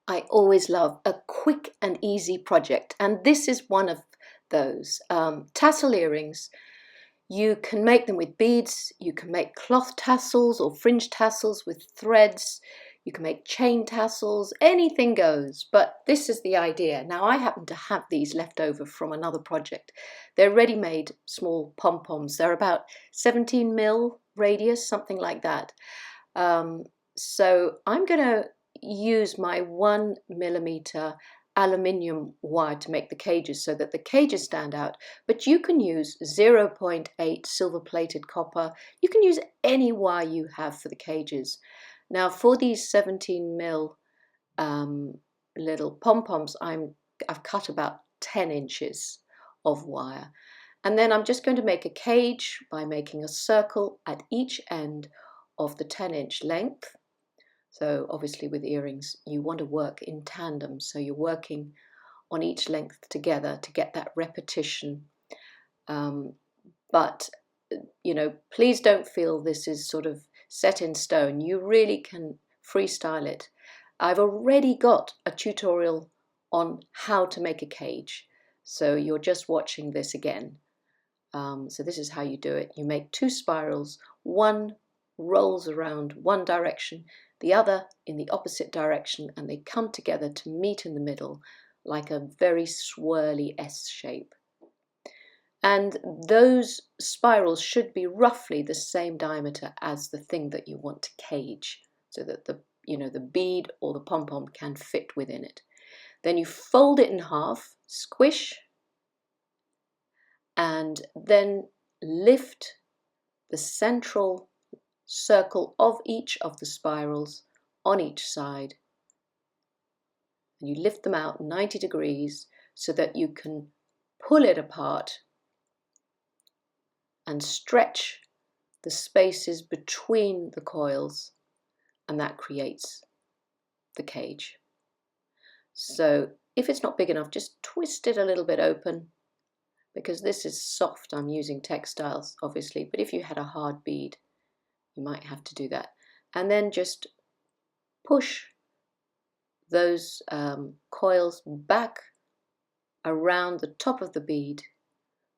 I always love a quick and easy project, and this is one of those. Tassel earrings, you can make them with beads, you can make cloth tassels or fringe tassels with threads, you can make chain tassels, anything goes, but this is the idea. Now I happen to have these left over from another project. They're ready-made small pom-poms. They're about 17 mil radius, something like that. So I'm going to use my 1mm aluminium wire to make the cages so that the cages stand out, but you can use 0.8 silver plated copper. You can use any wire you have for the cages. Now for these 17 mil little pom-poms, I've cut about 10 inches of wire, and then I'm just going to make a cage by making a circle at each end of the 10-inch length. So obviously with earrings, you want to work in tandem. So you're working on each length together to get that repetition. But, you know, please don't feel this is sort of set in stone. You really can freestyle it. I've already got a tutorial on how to make a cage. So you're just watching this again. So this is how you do it. You make 2 spirals, one rolls around one direction, the other in the opposite direction, and they come together to meet in the middle like a very swirly S shape. And those spirals should be roughly the same diameter as the thing that you want to cage, so that the bead or the pom-pom can fit within it. Then you fold it in half, squish, and then lift the central circle of each of the spirals on each side, and you lift them out 90 degrees so that you can pull it apart and stretch the spaces between the coils, and that creates the cage. So if it's not big enough, just twist it a little bit open, because this is soft. I'm using textiles obviously, but if you had a hard bead, you might have to do that. And then just push those coils back around the top of the bead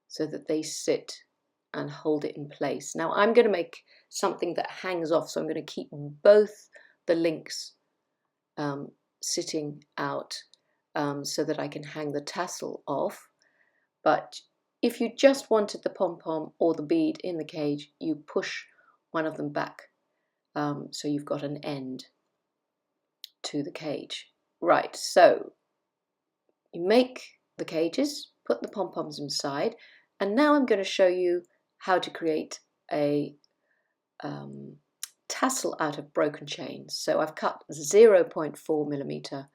so that they sit and hold it in place. Now I'm going to make something that hangs off, so I'm going to keep both the links sitting out so that I can hang the tassel off. But if you just wanted the pom-pom or the bead in the cage, you push one of them back, so you've got an end to the cage. Right, so you make the cages, put the pom-poms inside, and now I'm going to show you how to create a tassel out of broken chains. So I've cut 0.4mm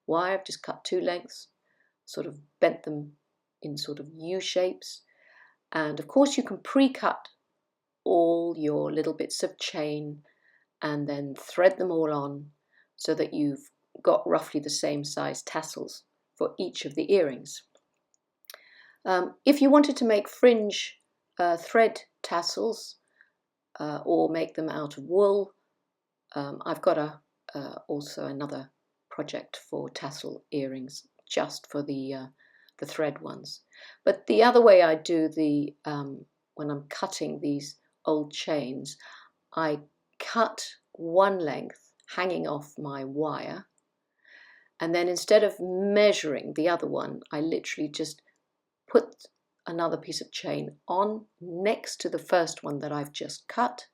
wire. I've just cut 2 lengths, sort of bent them in sort of U shapes, and of course you can pre-cut all your little bits of chain and then thread them all on so that you've got roughly the same size tassels for each of the earrings. If you wanted to make fringe thread tassels or make them out of wool, I've got also another project for tassel earrings just for the thread ones. But the other way I do when I'm cutting these old chains, I cut one length hanging off my wire, and then instead of measuring the other one, I literally just put another piece of chain on next to the first one that I've just cut,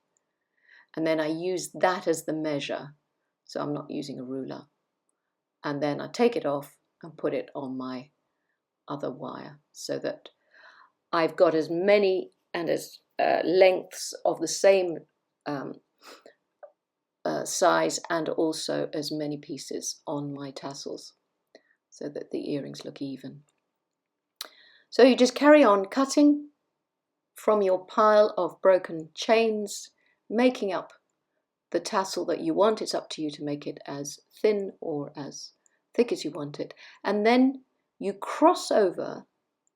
and then I use that as the measure, so I'm not using a ruler, and then I take it off and put it on my other wire so that I've got as many and as lengths of the same size, and also as many pieces on my tassels so that the earrings look even. So you just carry on cutting from your pile of broken chains, making up the tassel that you want. It's up to you to make it as thin or as thick as you want it, and then you cross over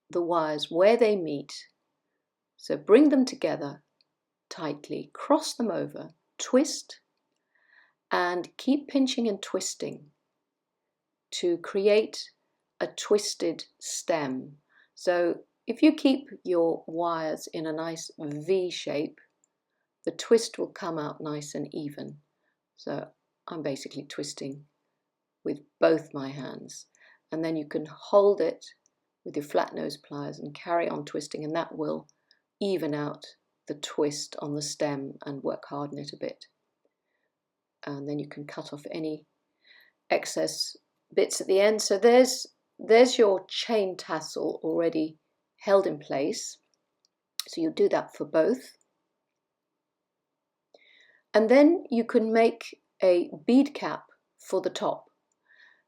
the wires where they meet. So bring them together tightly, cross them over, twist, and keep pinching and twisting to create a twisted stem. So if you keep your wires in a nice V shape, the twist will come out nice and even. So I'm basically twisting with both my hands, and then you can hold it with your flat nose pliers and carry on twisting, and that will even out the twist on the stem and work hard on it a bit. And then you can cut off any excess bits at the end. So there's your chain tassel already held in place. So you'll do that for both. And then you can make a bead cap for the top.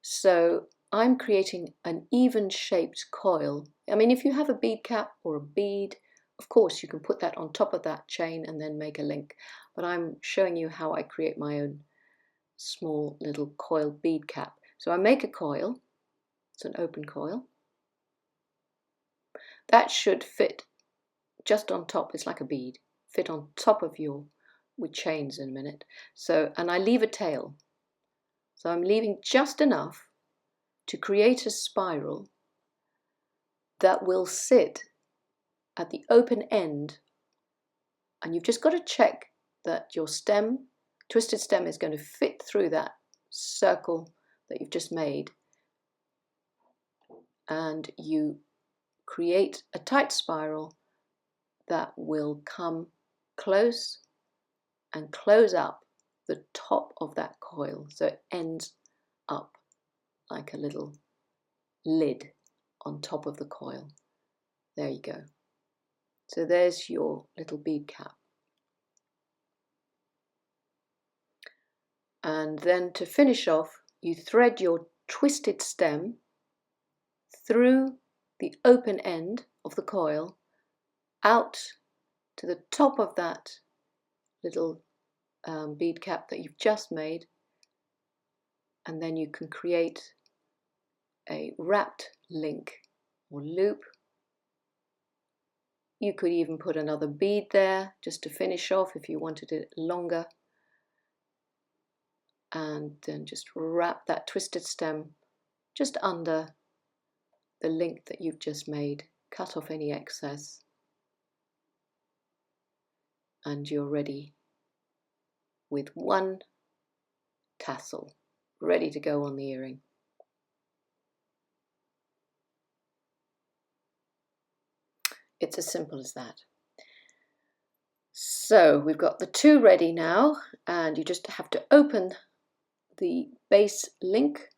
So I'm creating an even shaped coil. I mean, if you have a bead cap or a bead, of course you can put that on top of that chain and then make a link. But I'm showing you how I create my own small little coil bead cap. So I make a coil. It's an open coil. That should fit just on top. It's like a bead. Fit on top of your, with chains in a minute. So, and I leave a tail. So I'm leaving just enough to create a spiral that will sit at the open end. And you've just got to check that your stem, twisted stem, is going to fit through that circle that you've just made. And you create a tight spiral that will come close and close up the top of that coil, so it ends up like a little lid on top of the coil. There you go. So there's your little bead cap. And then to finish off, you thread your twisted stem through the open end of the coil out to the top of that little bead cap that you've just made, and then you can create a wrapped link or loop. You could even put another bead there just to finish off if you wanted it longer, and then just wrap that twisted stem just under the link that you've just made. Cut off any excess, and you're ready with one tassel ready to go on the earring. It's as simple as that. So we've got the two ready now, and you just have to open the base link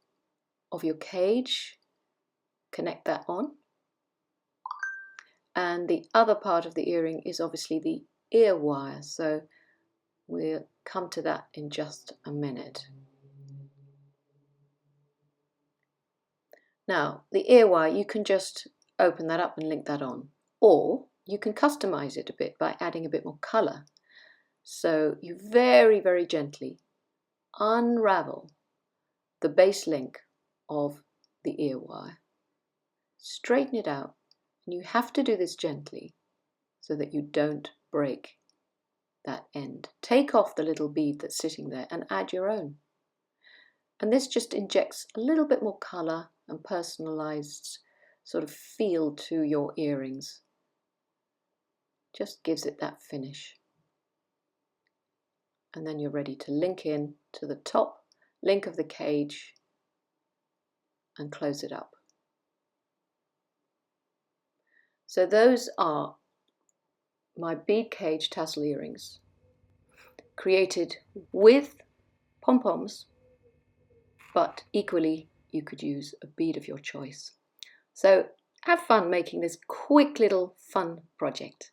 of your cage, connect that on, and the other part of the earring is obviously the ear wire, so we'll come to that in just a minute. Now the ear wire, you can just open that up and link that on, or you can customize it a bit by adding a bit more color. So you very, very gently unravel the base link of the ear wire, straighten it out, and you have to do this gently so that you don't break that end. Take off the little bead that's sitting there and add your own. And this just injects a little bit more color and personalized sort of feel to your earrings. Just gives it that finish. And then you're ready to link in to the top link of the cage and close it up. So those are my bead cage tassel earrings, created with pom-poms, but equally you could use a bead of your choice. So have fun making this quick little fun project.